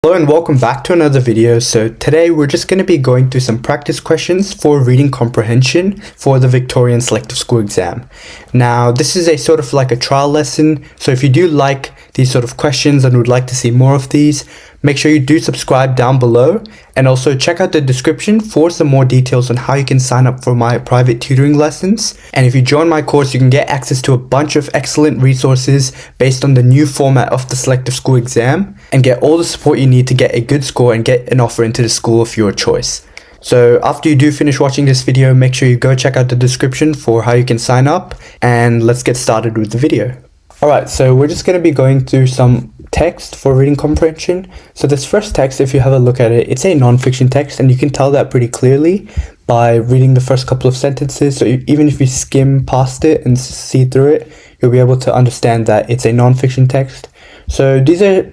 Hello and welcome back to another video. So today we're just going to be going through some practice questions for reading comprehension for the Victorian Selective School Exam. Now this is a sort of like a trial lesson, so if you do like these sort of questions and would like to see more of these, make sure you do subscribe down below and also check out the description for some more details on how you can sign up for my private tutoring lessons. And if you join my course, you can get access to a bunch of excellent resources based on the new format of the Selective School Exam and get all the support you need to get a good score and get an offer into the school of your choice. So after you do finish watching this video, make sure you go check out the description for how you can sign up, and let's get started with the video. Alright, so we're just going to be going through some text for reading comprehension. So this first text, if you have a look at it, it's a non-fiction text, and you can tell that pretty clearly by reading the first couple of sentences. So even if you skim past it and see through it, you'll be able to understand that it's a non-fiction text. So these are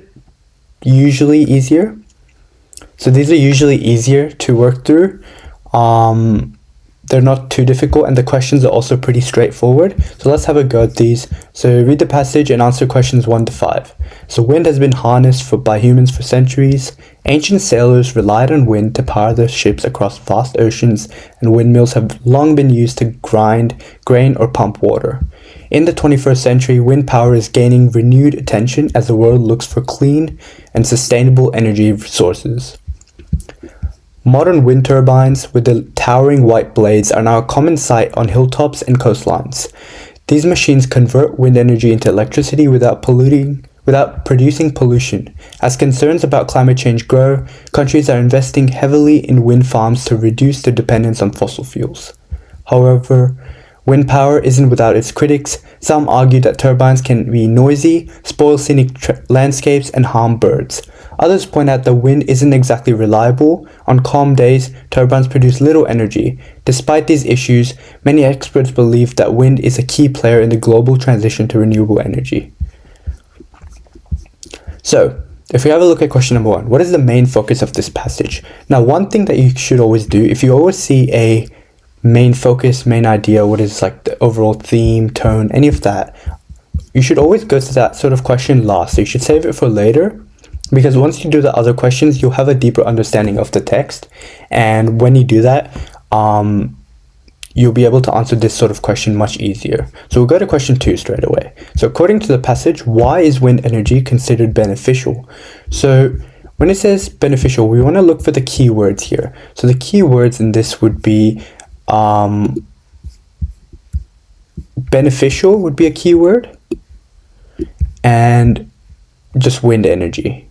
usually easier. To work through. They're not too difficult, and the questions are also pretty straightforward. So let's have a go at these. So read the passage and answer questions 1 to 5. So wind has been harnessed by humans for centuries. Ancient sailors relied on wind to power their ships across vast oceans, and windmills have long been used to grind grain or pump water. In the 21st century, wind power is gaining renewed attention as the world looks for clean and sustainable energy sources. Modern wind turbines with the towering white blades are now a common sight on hilltops and coastlines. These machines convert wind energy into electricity without producing pollution. As concerns about climate change grow, countries are investing heavily in wind farms to reduce their dependence on fossil fuels. However, wind power isn't without its critics. Some argue that turbines can be noisy, spoil scenic landscapes, and harm birds. Others point out that wind isn't exactly reliable. On calm days, turbines produce little energy. Despite these issues, many experts believe that wind is a key player in the global transition to renewable energy. So, if we have a look at question number 1, what is the main focus of this passage? Now, one thing that you should always do, if you always see a main focus, main idea, what is like the overall theme, tone, any of that, you should always go to that sort of question last. So you should save it for later, because once you do the other questions, you'll have a deeper understanding of the text, and when you do that, you'll be able to answer this sort of question much easier. So we'll go to question 2 straight away. So according to the passage, why is wind energy considered beneficial? So when it says beneficial, we want to look for the keywords here. So the keywords in this would be beneficial would be a keyword, and just wind energy.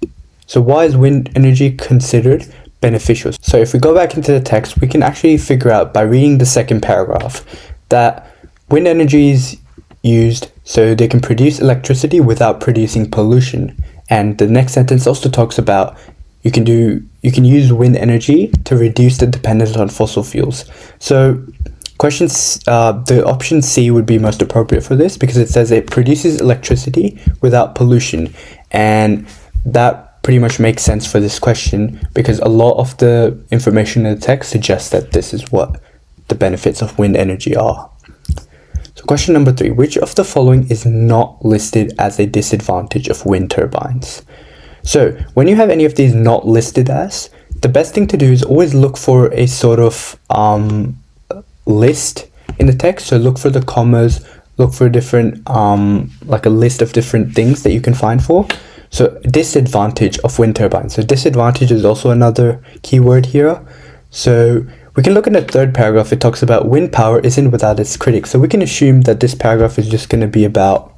So why is wind energy considered beneficial? So if we go back into the text, we can actually figure out by reading the second paragraph that wind energy is used so they can produce electricity without producing pollution. And the next sentence also talks about you can use wind energy to reduce the dependence on fossil fuels. So the option C would be most appropriate for this, because it says it produces electricity without pollution, and that pretty much makes sense for this question because a lot of the information in the text suggests that this is what the benefits of wind energy are. So question number 3, which of the following is not listed as a disadvantage of wind turbines? So when you have any of these not listed as, the best thing to do is always look for a sort of list in the text. So look for the commas, look for different like a list of different things that you can find for. So disadvantage of wind turbines. So disadvantage is also another keyword here. So we can look in the third paragraph. It talks about wind power isn't without its critics. So we can assume that this paragraph is just going to be about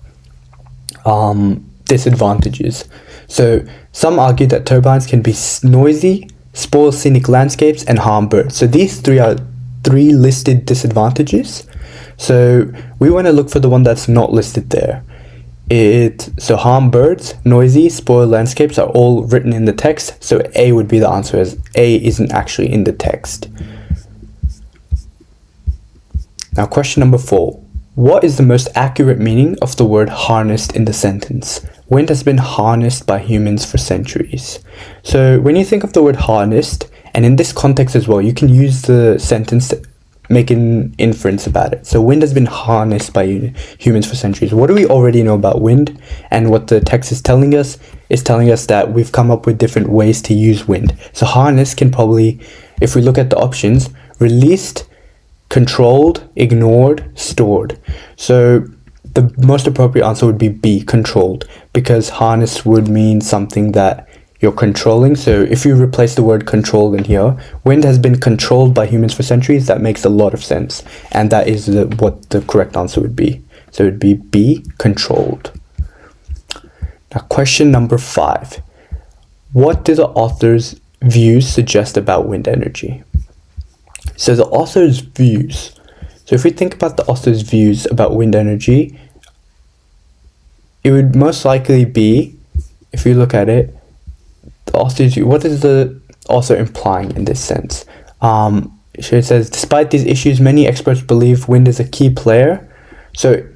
disadvantages. So some argue that turbines can be noisy, spoil scenic landscapes, and harm birds. So these three are 3 listed disadvantages. So we want to look for the one that's not listed there. So harm birds, noisy, spoil landscapes are all written in the text. So A would be the answer, as A isn't actually in the text. Now question number 4. What is the most accurate meaning of the word harnessed in the sentence? Wind has been harnessed by humans for centuries. So when you think of the word harnessed, and in this context as well, you can use the sentence make an inference about it. So wind has been harnessed by humans for centuries. What do we already know about wind? And what the text is telling us that we've come up with different ways to use wind. So harness can probably, if we look at the options, released, controlled, ignored, stored. So the most appropriate answer would be B, controlled, because harness would mean something that you're controlling. So if you replace the word control in here, wind has been controlled by humans for centuries. That makes a lot of sense, and that is what the correct answer would be. So it would be B, controlled. Now question number 5. What do the author's views suggest about wind energy? So the author's views. So if we think about the author's views about wind energy, it would most likely be, if you look at it, the author's view. What is the author implying in this sense? It says, despite these issues, many experts believe wind is a key player. So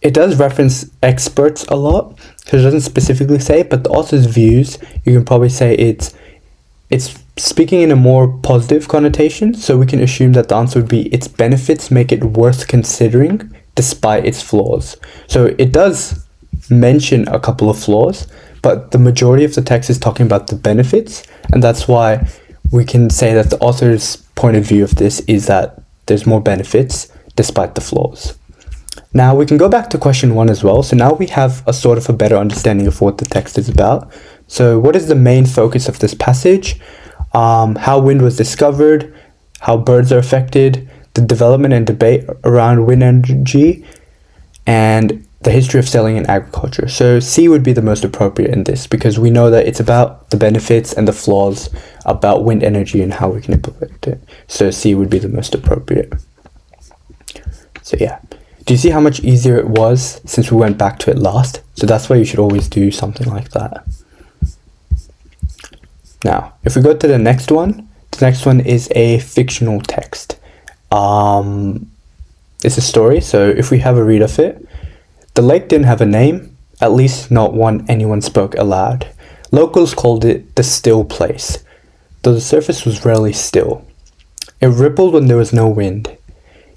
it does reference experts a lot, because it doesn't specifically say it, but the author's views, you can probably say it's speaking in a more positive connotation, so we can assume that the answer would be its benefits make it worth considering despite its flaws. So it does mention a couple of flaws, but the majority of the text is talking about the benefits, and that's why we can say that the author's point of view of this is that there's more benefits despite the flaws. Now we can go back to question 1 as well. So now we have a sort of a better understanding of what the text is about. So what is the main focus of this passage? How wind was discovered, how birds are affected, the development and debate around wind energy, and the history of sailing and agriculture. So C would be the most appropriate in this, because we know that it's about the benefits and the flaws about wind energy and how we can implement it. So C would be the most appropriate. So yeah. Do you see how much easier it was since we went back to it last? So that's why you should always do something like that. Now, if we go to the next one is a fictional text. It's a story, so if we have a read of it. The lake didn't have a name, at least not one anyone spoke aloud. Locals called it the still place, though the surface was rarely still. It rippled when there was no wind.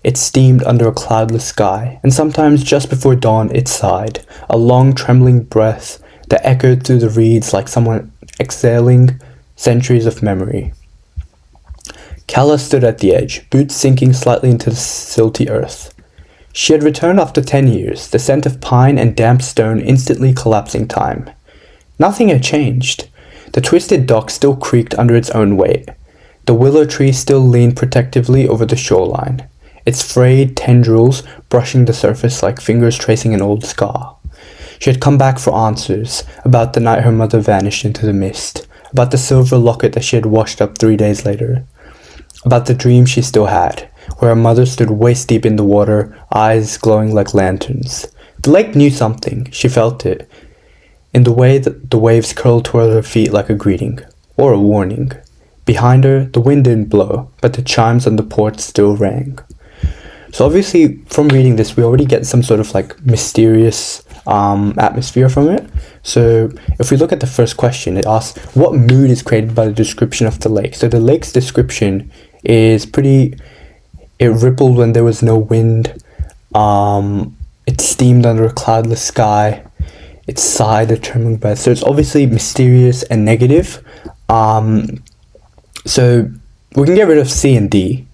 It steamed under a cloudless sky, and sometimes just before dawn it sighed, a long trembling breath that echoed through the reeds like someone exhaling centuries of memory. Calla stood at the edge, boots sinking slightly into the silty earth. She had returned after 10 years, the scent of pine and damp stone instantly collapsing time. Nothing had changed. The twisted dock still creaked under its own weight. The willow tree still leaned protectively over the shoreline, its frayed tendrils brushing the surface like fingers tracing an old scar. She had come back for answers, about the night her mother vanished into the mist, about the silver locket that she had washed up 3 days later, about the dream she still had, where her mother stood waist deep in the water, eyes glowing like lanterns. The lake knew something, she felt it, in the way that the waves curled toward her feet like a greeting, or a warning. Behind her, the wind didn't blow, but the chimes on the porch still rang. So obviously, from reading this, we already get some sort of like mysterious atmosphere from it. So if we look at the first question, it asks, what mood is created by the description of the lake? So the lake's description is it rippled when there was no wind, it steamed under a cloudless sky, it sighed a trembling breath. So it's obviously mysterious and negative. So we can get rid of C and D.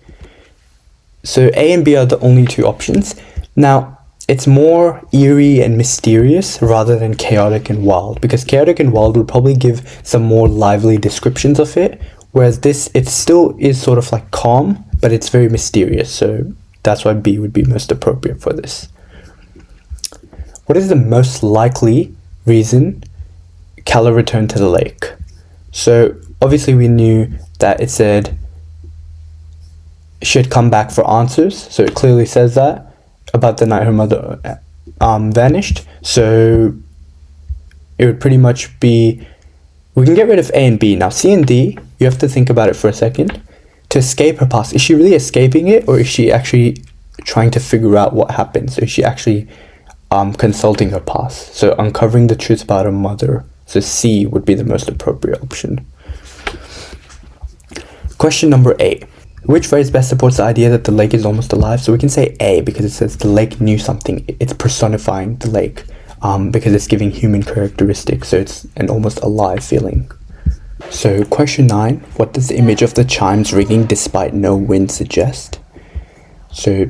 So A and B are the only two options. Now, it's more eerie and mysterious rather than chaotic and wild, because chaotic and wild would probably give some more lively descriptions of it, whereas this, it still is sort of like calm, but it's very mysterious. So that's why B would be most appropriate for this. What is the most likely reason Calla returned to the lake? So obviously we knew that it said she had come back for answers, so it clearly says that about the night her mother vanished. So it would pretty much be, we can get rid of A and B. Now C and D, you have to think about it for a second. To escape her past, is she really escaping it, or is she actually trying to figure out what happened? So is she actually consulting her past? So uncovering the truth about her mother. So C would be the most appropriate option. Question number 8. Which phrase best supports the idea that the lake is almost alive? So we can say A because it says the lake knew something. It's personifying the lake because it's giving human characteristics. So it's an almost alive feeling. So question 9, what does the image of the chimes ringing despite no wind suggest? So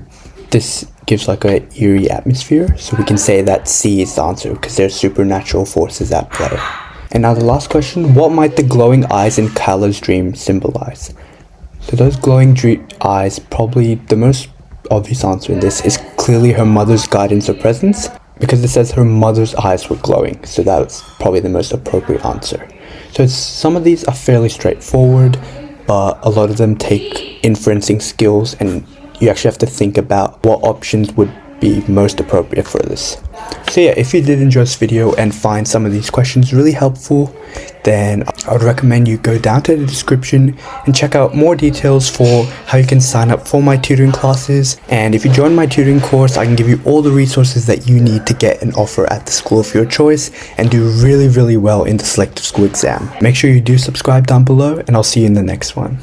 this gives like a eerie atmosphere. So we can say that C is the answer because there's supernatural forces at play. And now the last question, what might the glowing eyes in Kala's dream symbolize? So those glowing eyes, probably the most obvious answer in this is clearly her mother's guidance or presence, because it says her mother's eyes were glowing, so that's probably the most appropriate answer. So some of these are fairly straightforward, but a lot of them take inferencing skills, and you actually have to think about what options would be most appropriate for this. So yeah, if you did enjoy this video and find some of these questions really helpful, then I would recommend you go down to the description and check out more details for how you can sign up for my tutoring classes. And if you join my tutoring course, I can give you all the resources that you need to get an offer at the school of your choice and do really, really well in the selective school exam. Make sure you do subscribe down below, and I'll see you in the next one.